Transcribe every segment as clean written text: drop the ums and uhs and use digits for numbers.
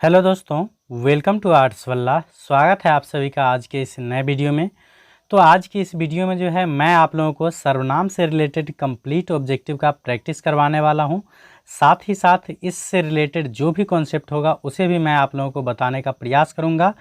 Hello दोस्तों, welcome to arts वल्ला। स्वागत है आप सभी का आज के इस नए वीडियो में। तो आज की इस वीडियो में जो है मैं आप लोगों को सर्वनाम से रिलेटेड कंप्लीट ऑब्जेक्टिव का प्रैक्टिस करवाने वाला हूं। साथ ही साथ इससे रिलेटेड जो भी कॉन्सेप्ट होगा उसे भी मैं आप लोगों को बताने का प्रयास करूंगा।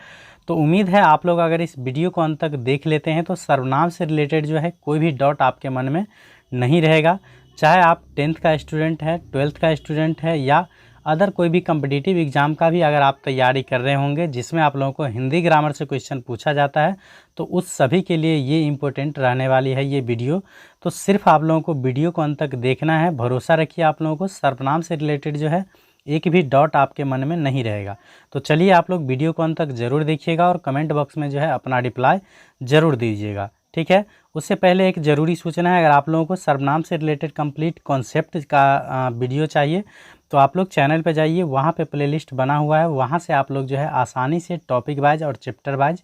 तो उम्मीद है आप लोग अगर इस वीडियो को अंत तक देख लेते हैं तो सर्वनाम से रिलेटेड जो है कोई भी डाउट आपके मन में नहीं रहेगा। चाहे आप 10th का स्टूडेंट है, 12th का स्टूडेंट है या अदर कोई भी कम्पिटिटिव एग्ज़ाम का भी अगर आप तैयारी कर रहे होंगे जिसमें आप लोगों को हिंदी ग्रामर से क्वेश्चन पूछा जाता है, तो उस सभी के लिए ये इम्पोर्टेंट रहने वाली है ये वीडियो। तो सिर्फ आप लोगों को वीडियो को अंत तक देखना है। भरोसा रखिए, आप लोगों को सर्वनाम से रिलेटेड जो है एक भी डाउट आपके मन में नहीं रहेगा। तो चलिए आप लोग वीडियो को अंत तक ज़रूर देखिएगा और कमेंट बॉक्स में जो है अपना रिप्लाई ज़रूर दीजिएगा, ठीक है। उससे पहले एक ज़रूरी सूचना है, अगर आप लोगों को सर्वनाम से रिलेटेड कंप्लीट कॉन्सेप्ट का वीडियो चाहिए तो आप लोग चैनल पे जाइए, वहाँ पे प्लेलिस्ट बना हुआ है, वहाँ से आप लोग जो है आसानी से टॉपिक वाइज और चैप्टर वाइज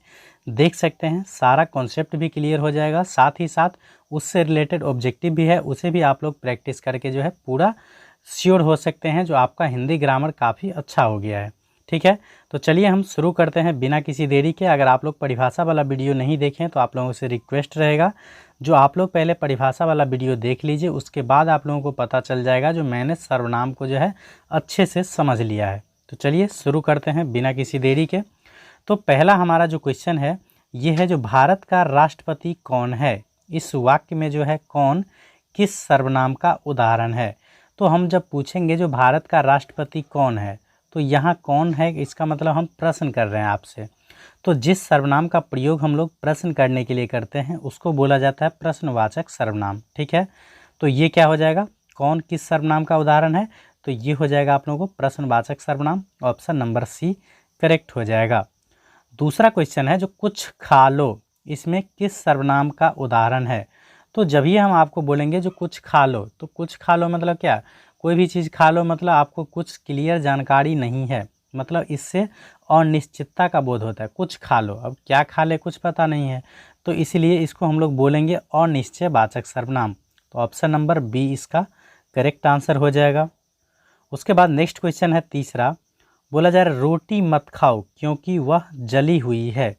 देख सकते हैं। सारा कॉन्सेप्ट भी क्लियर हो जाएगा, साथ ही साथ उससे रिलेटेड ऑब्जेक्टिव भी है, उसे भी आप लोग प्रैक्टिस करके जो है पूरा श्योर हो सकते हैं जो आपका हिंदी ग्रामर काफ़ी अच्छा हो गया है, ठीक है। तो चलिए हम शुरू करते हैं बिना किसी देरी के। अगर आप लोग परिभाषा वाला वीडियो नहीं देखें तो आप लोगों से रिक्वेस्ट रहेगा जो आप लोग पहले परिभाषा वाला वीडियो देख लीजिए, उसके बाद आप लोगों को पता चल जाएगा जो मैंने सर्वनाम को जो है अच्छे से समझ लिया है। तो चलिए शुरू करते हैं बिना किसी देरी के। तो पहला हमारा जो क्वेश्चन है ये है, जो भारत का राष्ट्रपति कौन है? इस वाक्य में जो है कौन किस सर्वनाम का उदाहरण है? तो हम जब पूछेंगे जो भारत का राष्ट्रपति कौन है, तो यहाँ कौन है इसका मतलब हम प्रश्न कर रहे हैं आपसे। तो जिस सर्वनाम का प्रयोग हम लोग प्रश्न करने के लिए करते हैं उसको बोला जाता है प्रश्नवाचक सर्वनाम, ठीक है। तो ये क्या हो जाएगा, कौन किस सर्वनाम का उदाहरण है? तो ये हो जाएगा आप लोगों को प्रश्नवाचक सर्वनाम। ऑप्शन नंबर सी करेक्ट हो जाएगा। दूसरा क्वेश्चन है, जो कुछ खा लो, इसमें किस सर्वनाम का उदाहरण है? तो जब ही हम आपको बोलेंगे जो कुछ खा लो, तो कुछ खा लो मतलब क्या, कोई भी चीज़ खा लो मतलब आपको कुछ क्लियर जानकारी नहीं है, मतलब इससे अनिश्चितता का बोध होता है। कुछ खा लो, अब क्या खा ले कुछ पता नहीं है, तो इसलिए इसको हम लोग बोलेंगे अनिश्चयवाचक सर्वनाम। तो ऑप्शन नंबर बी इसका करेक्ट आंसर हो जाएगा। उसके बाद नेक्स्ट क्वेश्चन है तीसरा, बोला जा रहा है रोटी मत खाओ क्योंकि वह जली हुई है।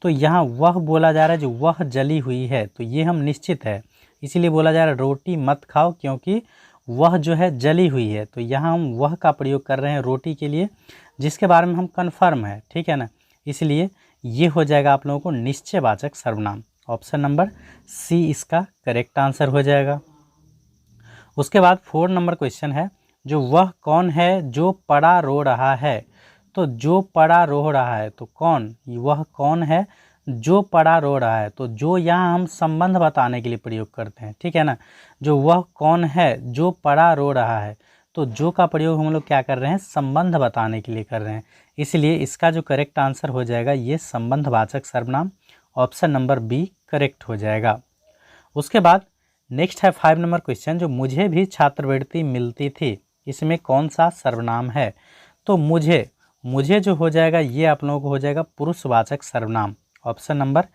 तो यहाँ वह बोला जा रहा है, जो वह जली हुई है तो ये हम निश्चित है, इसीलिए बोला जा रहा है रोटी मत खाओ क्योंकि वह जो है जली हुई है। तो यहाँ हम वह का प्रयोग कर रहे हैं रोटी के लिए, जिसके बारे में हम कन्फर्म है, ठीक है ना, इसलिए ये हो जाएगा आप लोगों को निश्चयवाचक सर्वनाम। ऑप्शन नंबर सी इसका करेक्ट आंसर हो जाएगा। उसके बाद 4 नंबर क्वेश्चन है, जो वह कौन है जो पड़ा रो रहा है? तो जो पड़ा रो रहा है तो कौन, वह कौन है जो पड़ा रो रहा है? तो जो यहाँ हम संबंध बताने के लिए प्रयोग करते हैं, ठीक है ना। जो वह कौन है जो पड़ा रो रहा है, तो जो का प्रयोग हम लोग क्या कर रहे हैं, संबंध बताने के लिए कर रहे हैं, इसलिए इसका जो करेक्ट आंसर हो जाएगा ये संबंधवाचक सर्वनाम। ऑप्शन नंबर बी करेक्ट हो जाएगा। उसके बाद नेक्स्ट है 5 नंबर क्वेश्चन, जो मुझे भी छात्रवृत्ति मिलती थी, इसमें कौन सा सर्वनाम है? तो मुझे जो हो जाएगा ये आप लोगों को हो जाएगा पुरुषवाचक सर्वनाम। ऑप्शन नंबर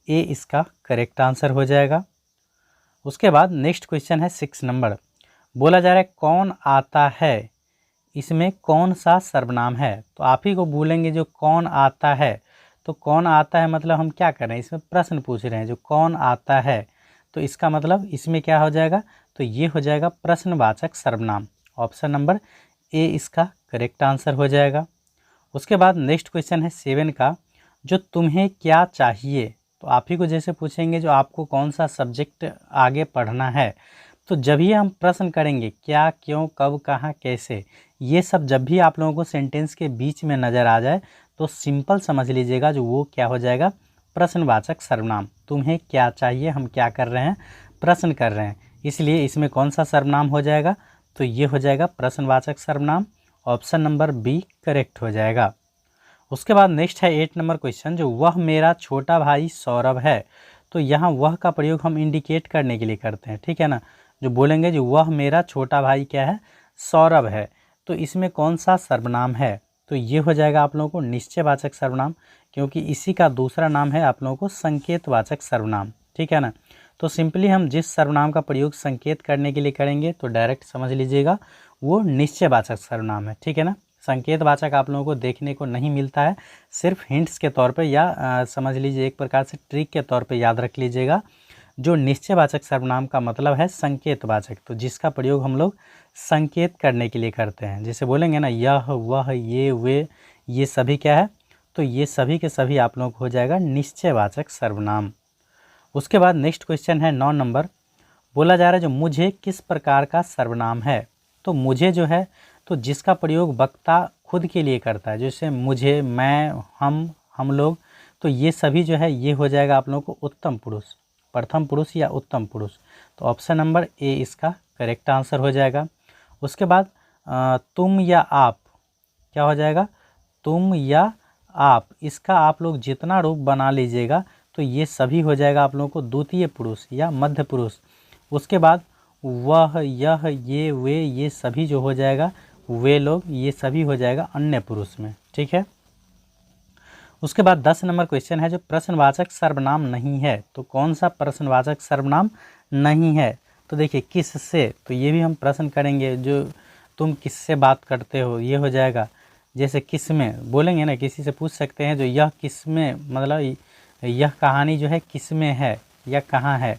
ए इसका करेक्ट आंसर हो जाएगा। उसके बाद नेक्स्ट क्वेश्चन है 6 नंबर, बोला जा रहा है कौन आता है, इसमें कौन सा सर्वनाम है? तो आप ही को बोलेंगे जो कौन आता है, तो कौन आता है मतलब हम क्या कर रहे हैं, इसमें प्रश्न पूछ रहे हैं जो कौन आता है, तो इसका मतलब इसमें क्या हो जाएगा, तो ये हो जाएगा प्रश्नवाचक सर्वनाम। ऑप्शन नंबर ए इसका करेक्ट आंसर हो जाएगा। उसके बाद नेक्स्ट क्वेश्चन है 7 का, जो तुम्हें क्या चाहिए? तो आप ही को जैसे पूछेंगे जो आपको कौन सा सब्जेक्ट आगे पढ़ना है, तो जब ही हम प्रश्न करेंगे क्या, क्यों, कब, कहाँ, कैसे, ये सब जब भी आप लोगों को सेंटेंस के बीच में नज़र आ जाए तो सिंपल समझ लीजिएगा जो वो क्या हो जाएगा, प्रश्नवाचक सर्वनाम। तुम्हें क्या चाहिए, हम क्या कर रहे हैं, प्रश्न कर रहे हैं, इसलिए इसमें कौन सा सर्वनाम हो जाएगा, तो ये हो जाएगा प्रश्नवाचक सर्वनाम। ऑप्शन नंबर बी करेक्ट हो जाएगा। उसके बाद नेक्स्ट है 8 नंबर क्वेश्चन, जो वह मेरा छोटा भाई सौरभ है। तो यहाँ वह का प्रयोग हम इंडिकेट करने के लिए करते हैं, ठीक है ना। जो बोलेंगे जो वह मेरा छोटा भाई क्या है, सौरभ है, तो इसमें कौन सा सर्वनाम है? तो ये हो जाएगा आप लोगों को निश्चयवाचक सर्वनाम, क्योंकि इसी का दूसरा नाम है आप लोगों को संकेतवाचक सर्वनाम, ठीक है ना। तो सिंपली हम जिस सर्वनाम का प्रयोग संकेत करने के लिए करेंगे तो डायरेक्ट समझ लीजिएगा वो निश्चयवाचक सर्वनाम है, ठीक है ना। संकेतवाचक आप लोगों को देखने को नहीं मिलता है, सिर्फ हिंट्स के तौर पे या समझ लीजिए एक प्रकार से ट्रिक के तौर पे याद रख लीजिएगा। जो निश्चयवाचक सर्वनाम का मतलब है संकेतवाचक, तो जिसका प्रयोग हम लोग संकेत करने के लिए करते हैं। जैसे बोलेंगे ना यह, वह, ये, वे, ये सभी क्या है, तो ये सभी के सभी आप लोगों को हो जाएगा निश्चयवाचक सर्वनाम। उसके बाद नेक्स्ट क्वेश्चन है 9 नंबर। बोला जा रहा है जो मुझे किस प्रकार का सर्वनाम है। तो मुझे जो है तो जिसका प्रयोग वक्ता खुद के लिए करता है, जैसे मुझे, मैं, हम लोग, तो ये सभी जो है ये हो जाएगा आप लोगों को उत्तम पुरुष, प्रथम पुरुष या उत्तम पुरुष। तो ऑप्शन नंबर ए इसका करेक्ट आंसर हो जाएगा। उसके बाद तुम या आप क्या हो जाएगा, तुम या आप, इसका आप लोग जितना रूप बना लीजिएगा तो ये सभी हो जाएगा आप लोगों को द्वितीय पुरुष या मध्य पुरुष। उसके बाद वह, यह, ये, वे, ये सभी जो हो जाएगा, वे लोग, ये सभी हो जाएगा अन्य पुरुष में, ठीक है। उसके बाद 10 नंबर क्वेश्चन है जो प्रश्नवाचक सर्वनाम नहीं है। तो कौन सा प्रश्नवाचक सर्वनाम नहीं है, तो देखिए किससे, तो ये भी हम प्रश्न करेंगे, जो तुम किससे बात करते हो, ये हो जाएगा। जैसे किसमें बोलेंगे ना, किसी से पूछ सकते हैं जो यह किसमें, मतलब यह कहानी जो है किसमें है या कहाँ है,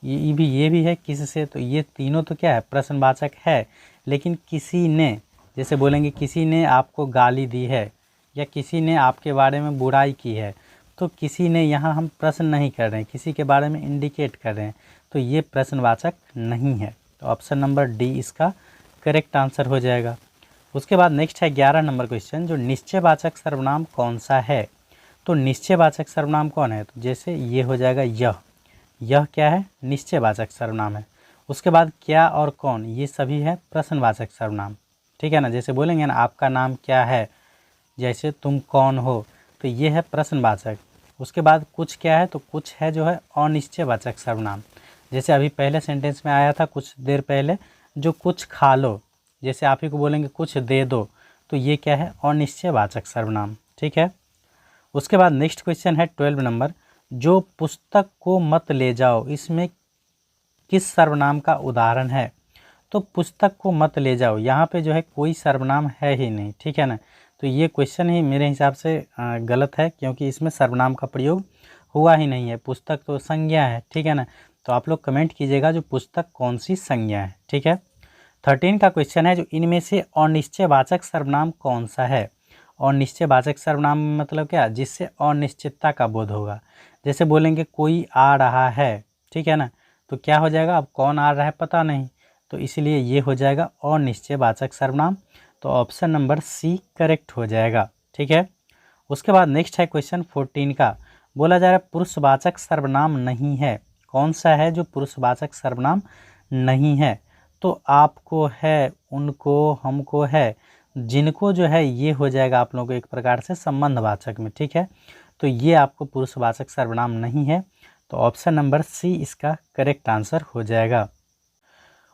ये भी है किससे, तो ये तीनों तो क्या है प्रश्नवाचक है। लेकिन किसी ने, जैसे बोलेंगे किसी ने आपको गाली दी है या किसी ने आपके बारे में बुराई की है, तो किसी ने यहाँ हम प्रश्न नहीं कर रहे हैं, किसी के बारे में इंडिकेट कर रहे हैं, तो ये प्रश्नवाचक नहीं है। तो ऑप्शन नंबर डी इसका करेक्ट आंसर हो जाएगा। उसके बाद नेक्स्ट है 11 नंबर क्वेश्चन, जो निश्चयवाचक सर्वनाम कौन सा है। तो निश्चयवाचक सर्वनाम कौन है, तो जैसे ये हो जाएगा यह क्या है, निश्चयवाचक सर्वनाम है। उसके बाद क्या और कौन, ये सभी है प्रश्नवाचक सर्वनाम, ठीक है ना। जैसे बोलेंगे ना आपका नाम क्या है, जैसे तुम कौन हो, तो ये है प्रश्नवाचक। उसके बाद कुछ क्या है, तो कुछ है जो है अनिश्चयवाचक सर्वनाम। जैसे अभी पहले सेंटेंस में आया था कुछ देर पहले, जो कुछ खा लो, जैसे आप ही को बोलेंगे कुछ दे दो, तो ये क्या है अनिश्चयवाचक सर्वनाम, ठीक है। उसके बाद नेक्स्ट क्वेश्चन है 12 नंबर, जो पुस्तक को मत ले जाओ, इसमें किस सर्वनाम का उदाहरण है। तो पुस्तक को मत ले जाओ, यहाँ पे जो है कोई सर्वनाम है ही नहीं, ठीक है ना। तो ये क्वेश्चन ही मेरे हिसाब से गलत है, क्योंकि इसमें सर्वनाम का प्रयोग हुआ ही नहीं है। पुस्तक तो संज्ञा है, ठीक है ना। तो आप लोग कमेंट कीजिएगा जो पुस्तक कौन सी संज्ञा है, ठीक है। 13 का क्वेश्चन है जो इनमें से अनिश्चयवाचक सर्वनाम कौन सा है। अनिश्चयवाचक सर्वनाम मतलब क्या, जिससे अनिश्चितता का बोध होगा। जैसे बोलेंगे कोई आ रहा है, ठीक है ना, तो क्या हो जाएगा, अब कौन आ रहा है पता नहीं, तो इसलिए ये हो जाएगा अनिश्चयवाचक सर्वनाम। तो ऑप्शन नंबर सी करेक्ट हो जाएगा, ठीक है। उसके बाद नेक्स्ट है क्वेश्चन 14 का, बोला जा रहा है पुरुषवाचक सर्वनाम नहीं है। कौन सा है जो पुरुषवाचक सर्वनाम नहीं है। तो आपको है, उनको, हमको है, जिनको जो है ये हो जाएगा आप लोगों को एक प्रकार से संबंधवाचक में, ठीक है। तो ये आपको पुरुषवाचक सर्वनाम नहीं है। तो ऑप्शन नंबर सी इसका करेक्ट आंसर हो जाएगा।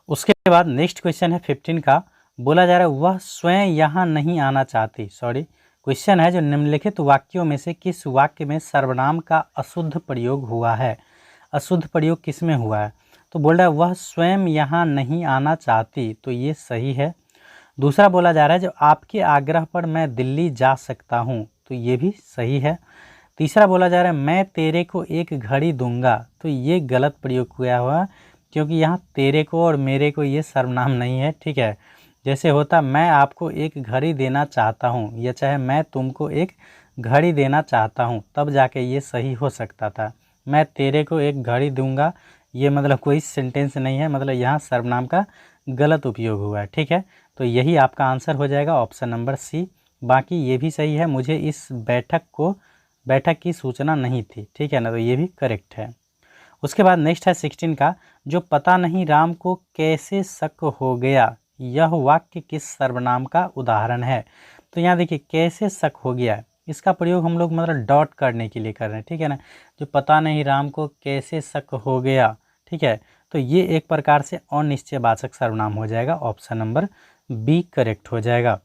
उसके बाद नेक्स्ट क्वेश्चन है 15 का, बोला जा रहा है वह स्वयं यहाँ नहीं आना चाहती। क्वेश्चन है जो निम्नलिखित वाक्यों में से किस वाक्य में सर्वनाम का अशुद्ध प्रयोग हुआ है। अशुद्ध प्रयोग किस में हुआ है, तो बोल रहा है वह स्वयं यहाँ नहीं आना चाहती, तो ये सही है। दूसरा बोला जा रहा है जो आपके आग्रह पर मैं दिल्ली जा सकता हूँ, तो ये भी सही है। तीसरा बोला जा रहा है मैं तेरे को एक घड़ी दूंगा, तो ये गलत प्रयोग हुआ हुआ, क्योंकि यहाँ तेरे को और मेरे को ये सर्वनाम नहीं है, ठीक है। जैसे होता मैं आपको एक घड़ी देना चाहता हूँ, या चाहे मैं तुमको एक घड़ी देना चाहता हूँ, तब जाके ये सही हो सकता था। मैं तेरे को एक घड़ी दूंगा, ये मतलब कोई सेंटेंस नहीं है, मतलब यहाँ सर्वनाम का गलत उपयोग हुआ है, ठीक है। तो यही आपका आंसर हो जाएगा ऑप्शन नंबर सी। बाकी ये भी सही है, मुझे इस बैठक की सूचना नहीं थी, ठीक है ना, तो ये भी करेक्ट है। उसके बाद नेक्स्ट है 16 का, जो पता नहीं राम को कैसे शक हो गया, यह वाक्य किस सर्वनाम का उदाहरण है। तो यहाँ देखिए कैसे शक हो गया, इसका प्रयोग हम लोग मतलब डॉट करने के लिए कर रहे हैं, ठीक है ना। जो पता नहीं राम को कैसे शक हो गया, ठीक है, तो ये एक प्रकार से अनिश्चयवाचक सर्वनाम हो जाएगा। ऑप्शन नंबर बी करेक्ट हो जाएगा।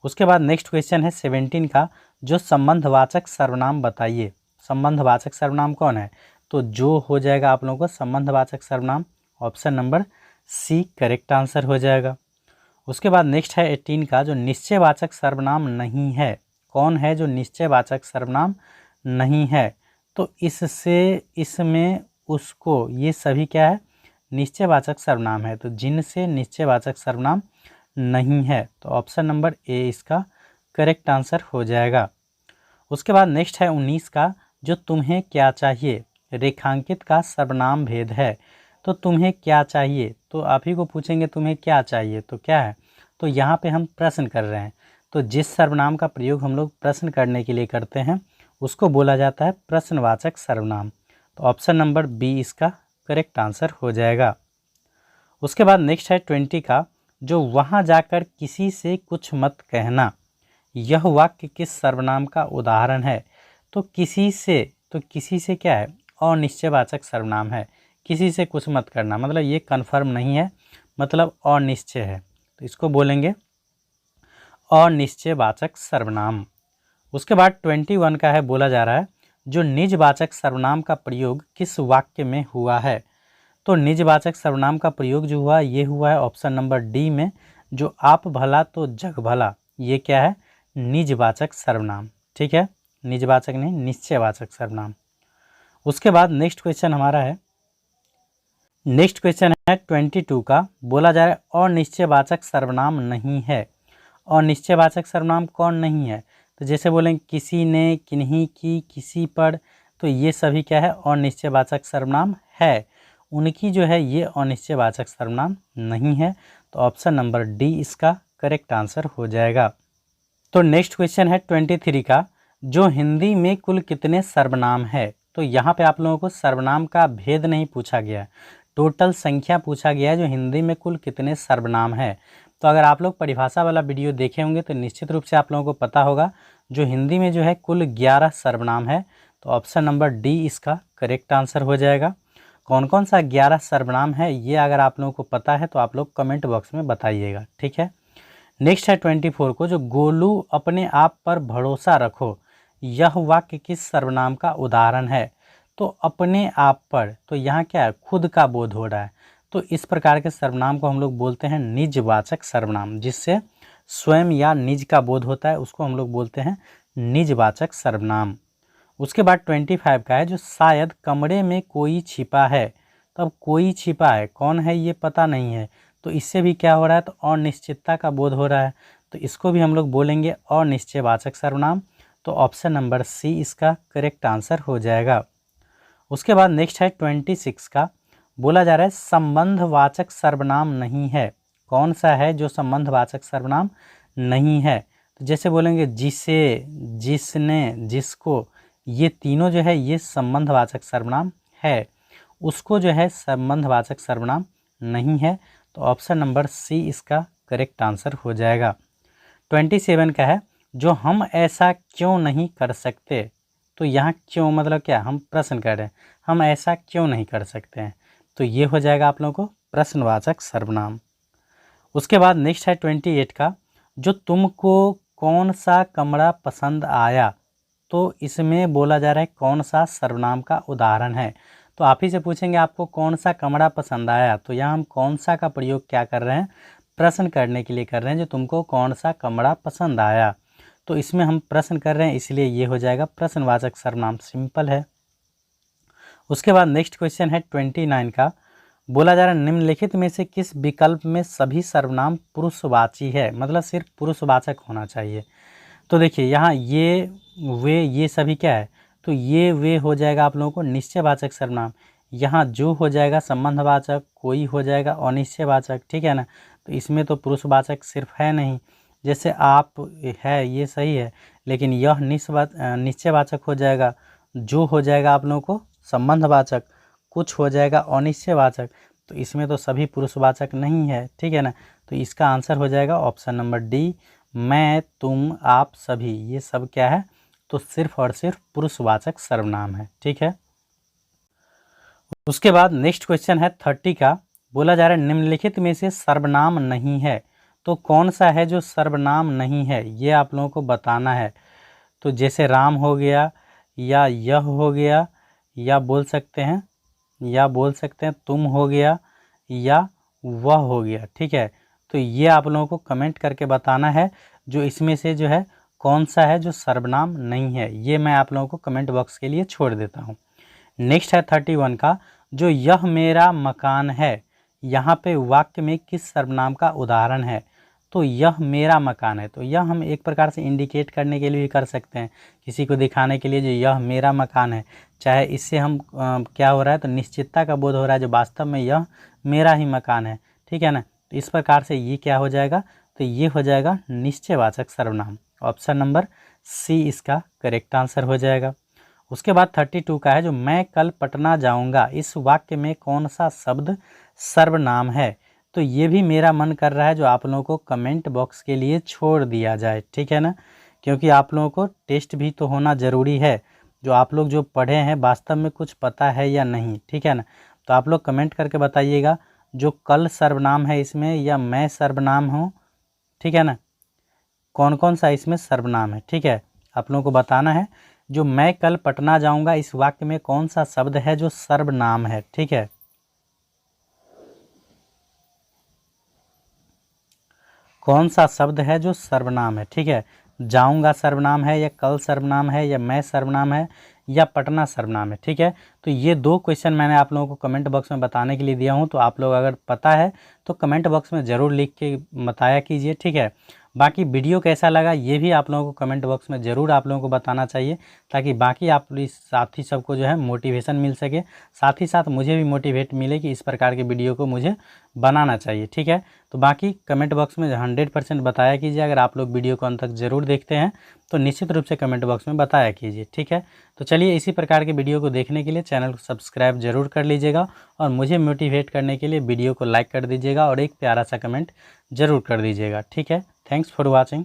उसके बाद नेक्स्ट क्वेश्चन है 17 का, जो संबंधवाचक सर्वनाम बताइए। संबंधवाचक सर्वनाम कौन है, तो जो हो जाएगा आप लोगों को संबंधवाचक सर्वनाम। Option number C correct answer हो जाएगा। उसके बाद नेक्स्ट है 18 का, जो निश्चयवाचक सर्वनाम नहीं है। कौन है जो निश्चयवाचक सर्वनाम नहीं है? तो इसमें उसको, ये सभी क्या है? निश्चयवाचक सर्वनाम है। तो जिनसे निश्चयवाचक सर्वनाम नहीं है, तो ऑप्शन नंबर ए इसका करेक्ट आंसर हो जाएगा। उसके बाद नेक्स्ट है 19 का, जो तुम्हें क्या चाहिए रेखांकित का सर्वनाम भेद है। तो तुम्हें क्या चाहिए, तो आप ही को पूछेंगे तुम्हें क्या चाहिए, तो क्या है? तो यहाँ पे हम प्रश्न कर रहे हैं। तो जिस सर्वनाम का प्रयोग हम लोग प्रश्न करने के लिए करते हैं उसको बोला जाता है प्रश्नवाचक सर्वनाम। तो ऑप्शन नंबर बी इसका करेक्ट आंसर हो जाएगा। उसके बाद नेक्स्ट है 20 का, जो वहाँ जाकर किसी से कुछ मत कहना, यह वाक्य किस सर्वनाम का उदाहरण है? तो किसी से क्या है? अनिश्चयवाचक सर्वनाम है। किसी से कुछ मत करना मतलब ये कन्फर्म नहीं है, मतलब अनिश्चय है, तो इसको बोलेंगे अनिश्चयवाचक सर्वनाम। उसके बाद 21 का है, बोला जा रहा है जो निजवाचक सर्वनाम का प्रयोग किस वाक्य में हुआ है? तो निजवाचक सर्वनाम का प्रयोग जो हुआ ये हुआ है ऑप्शन नंबर डी में, जो आप भला तो जग भला, ये क्या है? निजवाचक सर्वनाम। ठीक है, निजवाचक नहीं, निश्चयवाचक सर्वनाम। उसके बाद नेक्स्ट क्वेश्चन हमारा है, नेक्स्ट क्वेश्चन है 22 का, बोला जा रहा है अनिश्चयवाचक सर्वनाम नहीं है। अनिश्चयवाचक सर्वनाम कौन नहीं है? तो जैसे बोलेंगे किसी ने, किन्हीं की, किसी पर, तो ये सभी क्या है? अनिश्चयवाचक सर्वनाम है। उनकी जो है ये अनिश्चयवाचक सर्वनाम नहीं है। तो ऑप्शन नंबर डी इसका करेक्ट आंसर हो जाएगा। तो नेक्स्ट क्वेश्चन है 23 का, जो हिंदी में कुल कितने सर्वनाम है? तो यहाँ पे आप लोगों को सर्वनाम का भेद नहीं पूछा गया, टोटल संख्या पूछा गया है, जो हिंदी में कुल कितने सर्वनाम है। तो अगर आप लोग परिभाषा वाला वीडियो देखे होंगे तो निश्चित रूप से आप लोगों को पता होगा जो हिंदी में जो है कुल 11 सर्वनाम है। तो ऑप्शन नंबर डी इसका करेक्ट आंसर हो जाएगा। कौन कौन सा 11 सर्वनाम है ये अगर आप लोगों को पता है तो आप लोग कमेंट बॉक्स में बताइएगा। ठीक है, नेक्स्ट है 24 को, जो गोलू अपने आप पर भरोसा रखो, यह वाक्य किस सर्वनाम का उदाहरण है? तो अपने आप पर, तो यहाँ क्या है? खुद का बोध हो रहा है। तो इस प्रकार के सर्वनाम को हम लोग बोलते हैं निजवाचक सर्वनाम, जिससे स्वयं या निज का बोध होता है उसको हम लोग बोलते हैं निजवाचक सर्वनाम। उसके बाद 25 का है, जो शायद कमरे में कोई छिपा है। तब कोई छिपा है, कौन है ये पता नहीं है, तो इससे भी क्या हो रहा है? तो अनिश्चितता का बोध हो रहा है। तो इसको भी हम लोग बोलेंगे अनिश्चयवाचक सर्वनाम। तो ऑप्शन नंबर सी इसका करेक्ट आंसर हो जाएगा। उसके बाद नेक्स्ट है 26 का, बोला जा रहा है संबंधवाचक सर्वनाम नहीं है। कौन सा है जो संबंधवाचक सर्वनाम नहीं है? तो जैसे बोलेंगे जिसे, जिसने, जिसको, ये तीनों जो है ये संबंधवाचक सर्वनाम है, उसको जो है संबंधवाचक सर्वनाम नहीं है। तो ऑप्शन नंबर सी इसका करेक्ट आंसर हो जाएगा। 27 का है, जो हम ऐसा क्यों नहीं कर सकते। तो यहाँ क्यों मतलब क्या? हम प्रश्न कर रहे हैं, हम ऐसा क्यों नहीं कर सकते हैं, तो ये हो जाएगा आप लोगों को प्रश्नवाचक सर्वनाम। उसके बाद नेक्स्ट है 28 का, जो तुमको कौन सा कमरा पसंद आया। तो इसमें बोला जा रहा है कौन सा सर्वनाम का उदाहरण है। तो आप ही से पूछेंगे आपको कौन सा कमरा पसंद आया, तो यहाँ हम कौन सा का प्रयोग क्या कर रहे हैं? प्रश्न करने के लिए कर रहे हैं, जो तुमको कौन सा कमरा पसंद आया। तो इसमें हम प्रश्न कर रहे हैं इसलिए ये हो जाएगा प्रश्नवाचक सर्वनाम, सिंपल है। उसके बाद नेक्स्ट क्वेश्चन है 29 का, बोला जा रहा है निम्नलिखित में से किस विकल्प में सभी सर्वनाम पुरुषवाची है, मतलब सिर्फ पुरुषवाचक होना चाहिए। तो देखिए यहाँ ये, वे, ये सभी क्या है? तो ये वे हो जाएगा आप लोगों को निश्चयवाचक सर्वनाम। यहाँ जो हो जाएगा संबंधवाचक, कोई हो जाएगा अनिश्चयवाचक। ठीक है ना, तो इसमें तो पुरुषवाचक सिर्फ है नहीं। जैसे आप है ये सही है, लेकिन यह निश्चयवाचक हो जाएगा, जो हो जाएगा आप लोगों को संबंधवाचक, कुछ हो जाएगा अनिश्चयवाचक। तो इसमें तो सभी पुरुषवाचक नहीं है। ठीक है ना, तो इसका आंसर हो जाएगा ऑप्शन नंबर डी, मैं, तुम, आप, सभी, ये सब क्या है? तो सिर्फ और सिर्फ पुरुषवाचक सर्वनाम है। ठीक है, उसके बाद नेक्स्ट क्वेश्चन है 30 का, बोला जा रहा है निम्नलिखित में से सर्वनाम नहीं है। तो कौन सा है जो सर्वनाम नहीं है, ये आप लोगों को बताना है। तो जैसे राम हो गया, या यह हो गया, या बोल सकते हैं तुम हो गया, या वह हो गया। ठीक है, तो ये आप लोगों को कमेंट करके बताना है जो इसमें से जो है कौन सा है जो सर्वनाम नहीं है, ये मैं आप लोगों को कमेंट बॉक्स के लिए छोड़ देता हूँ। नेक्स्ट है 31 का, जो यह मेरा मकान है, यहाँ पे वाक्य में किस सर्वनाम का उदाहरण है? तो यह मेरा मकान है, तो यह हम एक प्रकार से इंडिकेट करने के लिए भी कर सकते हैं, किसी को दिखाने के लिए जो यह मेरा मकान है। चाहे इससे हम क्या हो रहा है, तो निश्चितता का बोध हो रहा है जो वास्तव में यह मेरा ही मकान है, ठीक है ना। तो इस प्रकार से ये क्या हो जाएगा, तो ये हो जाएगा निश्चयवाचक सर्वनाम। ऑप्शन नंबर सी इसका करेक्ट आंसर हो जाएगा। उसके बाद 32 का है, जो मैं कल पटना जाऊंगा, इस वाक्य में कौन सा शब्द सर्वनाम है? तो ये भी मेरा मन कर रहा है जो आप लोगों को कमेंट बॉक्स के लिए छोड़ दिया जाए, ठीक है ना, क्योंकि आप लोगों को टेस्ट भी तो होना ज़रूरी है। जो आप लोग जो पढ़े हैं वास्तव में कुछ पता है या नहीं, ठीक है ना। तो आप लोग कमेंट करके बताइएगा जो कल सर्वनाम है इसमें या मैं सर्वनाम हूँ, ठीक है ना, कौन कौन सा इसमें सर्वनाम है, ठीक है। आप लोगों को बताना है जो मैं कल पटना जाऊंगा, इस वाक्य में कौन सा शब्द है जो सर्वनाम है, ठीक है। कौन सा शब्द है जो सर्वनाम है, ठीक है। जाऊंगा सर्वनाम है या कल सर्वनाम है या मैं सर्वनाम है या पटना सर्वनाम है, ठीक है। तो ये दो क्वेश्चन मैंने आप लोगों को कमेंट बॉक्स में बताने के लिए दिया हूँ, तो आप लोग अगर पता है तो कमेंट बॉक्स में ज़रूर लिख के बताया कीजिए, ठीक है। बाकी वीडियो कैसा लगा ये भी आप लोगों को कमेंट बॉक्स में ज़रूर आप लोगों को बताना चाहिए, ताकि बाकी आप साथी सबको जो है मोटिवेशन मिल सके, साथ ही साथ मुझे भी मोटिवेट मिले कि इस प्रकार के वीडियो को मुझे बनाना चाहिए, ठीक है। तो बाकी कमेंट बॉक्स में 100% बताया कीजिए। अगर आप लोग वीडियो को अंत तक ज़रूर देखते हैं तो निश्चित रूप से कमेंट बॉक्स में बताया कीजिए, ठीक है। तो चलिए इसी प्रकार के वीडियो को देखने के लिए चैनल को सब्सक्राइब जरूर कर लीजिएगा और मुझे मोटिवेट करने के लिए वीडियो को लाइक कर दीजिएगा और एक प्यारा सा कमेंट ज़रूर कर दीजिएगा, ठीक है। Thanks for watching.